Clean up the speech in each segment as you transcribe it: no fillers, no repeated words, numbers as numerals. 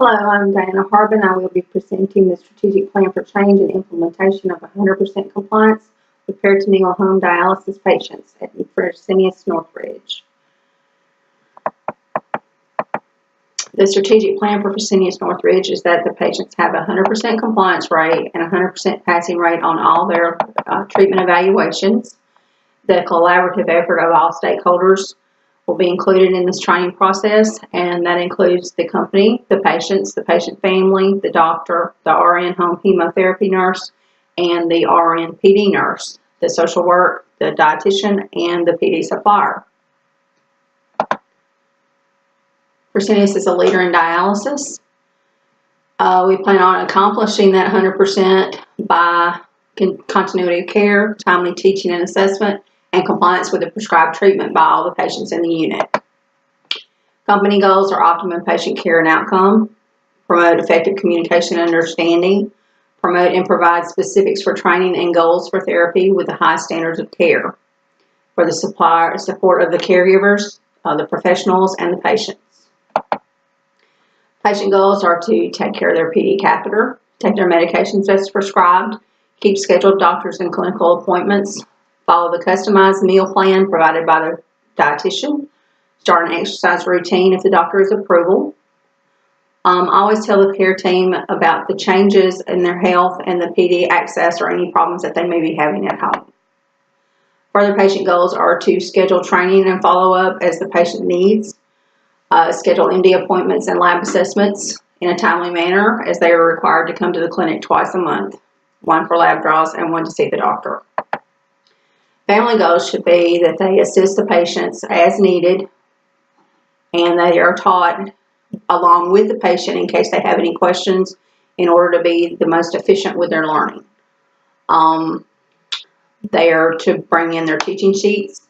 Hello, I'm D.Harbin. I will be presenting the strategic plan for change and implementation of 100% compliance with peritoneal home dialysis patients at Fresenius Northridge. The strategic plan for Fresenius Northridge is that the patients have a 100% compliance rate and a 100% passing rate on all their treatment evaluations. The collaborative effort of all stakeholders will be included in this training process, and that includes the company, the patients, the patient family, the doctor, the RN home chemotherapy nurse, and the RN PD nurse, the social work, the dietitian, and the PD supplier. Fresenius is a leader in dialysis. We plan on accomplishing that 100% by continuity of care, timely teaching and assessment, and compliance with the prescribed treatment by all the patients in the unit. Company goals are optimum patient care and outcome, promote effective communication and understanding, promote and provide specifics for training and goals for therapy with the high standards of care, for the support of the caregivers, the professionals, and the patients. Patient goals are to take care of their PD catheter, take their medications as prescribed, keep scheduled doctors and clinical appointments, follow the customized meal plan provided by the dietitian, start an exercise routine if the doctor has approval. Always tell the care team about the changes in their health and the PD access or any problems that they may be having at home. Further patient goals are to schedule training and follow-up as the patient needs, schedule MD appointments and lab assessments in a timely manner as they are required to come to the clinic twice a month, one for lab draws and one to see the doctor. Family goals should be that they assist the patients as needed and they are taught along with the patient in case they have any questions in order to be the most efficient with their learning. They are to bring in their teaching sheets,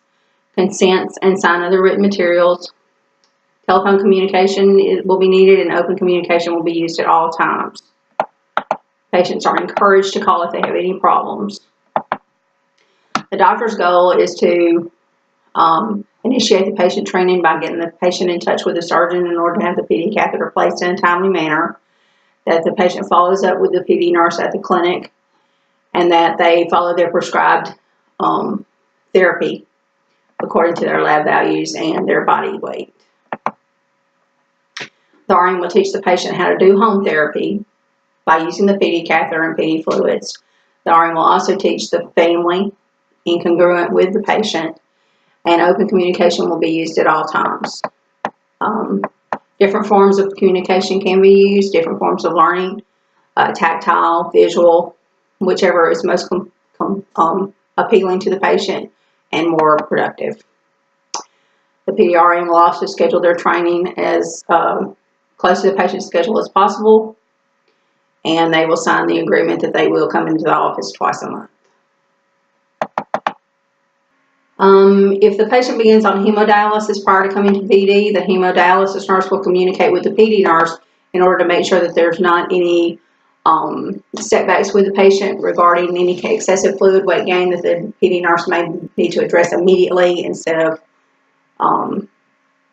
consents, and sign other written materials. Telephone communication will be needed and open communication will be used at all times. Patients are encouraged to call if they have any problems. The doctor's goal is to initiate the patient training by getting the patient in touch with the surgeon in order to have the PD catheter placed in a timely manner, that the patient follows up with the PD nurse at the clinic, and that they follow their prescribed therapy according to their lab values and their body weight. The RN will teach the patient how to do home therapy by using the PD catheter and PD fluids. The RN will also teach the family incongruent with the patient, and open communication will be used at all times. Different forms of communication can be used, different forms of learning, tactile, visual, whichever is most appealing to the patient and more productive. The PDRN will also schedule their training as close to the patient's schedule as possible, and they will sign the agreement that they will come into the office twice a month. If the patient begins on hemodialysis prior to coming to PD, the hemodialysis nurse will communicate with the PD nurse in order to make sure that there's not any setbacks with the patient regarding any excessive fluid weight gain that the PD nurse may need to address immediately instead of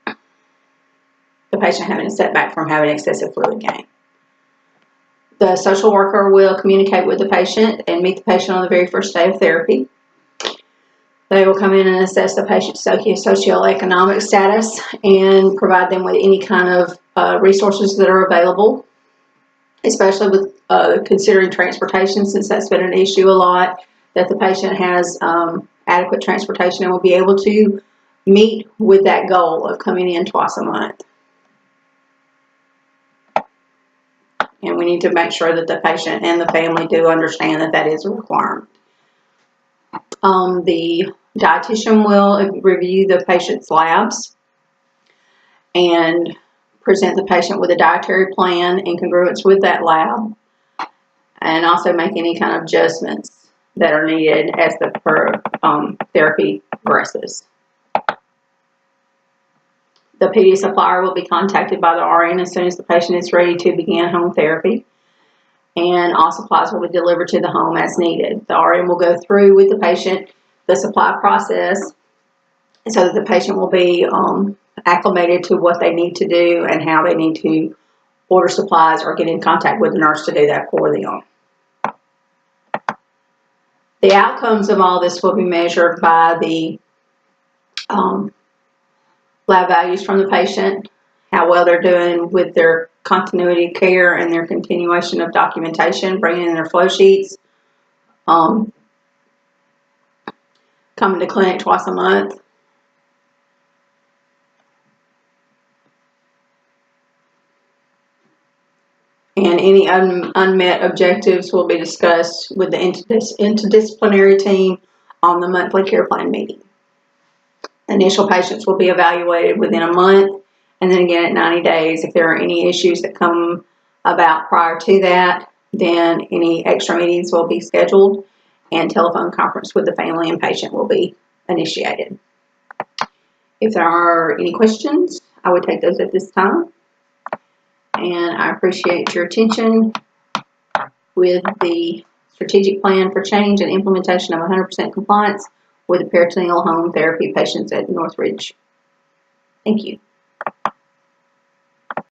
the patient having a setback from having excessive fluid gain. The social worker will communicate with the patient and meet the patient on the very first day of therapy. They will come in and assess the patient's socioeconomic status and provide them with any kind of resources that are available, especially with considering transportation, since that's been an issue a lot, that the patient has adequate transportation and will be able to meet with that goal of coming in twice a month. And we need to make sure that the patient and the family do understand that that is a requirement. The dietitian will review the patient's labs and present the patient with a dietary plan in congruence with that lab, and also make any kind of adjustments that are needed as the therapy progresses. The PD supplier will be contacted by the RN as soon as the patient is ready to begin home therapy, and all supplies will be delivered to the home as needed. The RN will go through with the patient the supply process so that the patient will be acclimated to what they need to do and how they need to order supplies or get in contact with the nurse to do that for them. The outcomes of all this will be measured by the lab values from the patient, how well they're doing with their continuity of care and their continuation of documentation, bringing in their flow sheets, coming to clinic twice a month, and any unmet objectives will be discussed with the interdisciplinary team on the monthly care plan meeting. Initial patients will be evaluated within a month, and then again at 90 days. If there are any issues that come about prior to that, then any extra meetings will be scheduled and telephone conference with the family and patient will be initiated. If there are any questions, I would take those at this time. And I appreciate your attention with the strategic plan for change and implementation of 100% compliance with the peritoneal home therapy patients at Northridge. Thank you.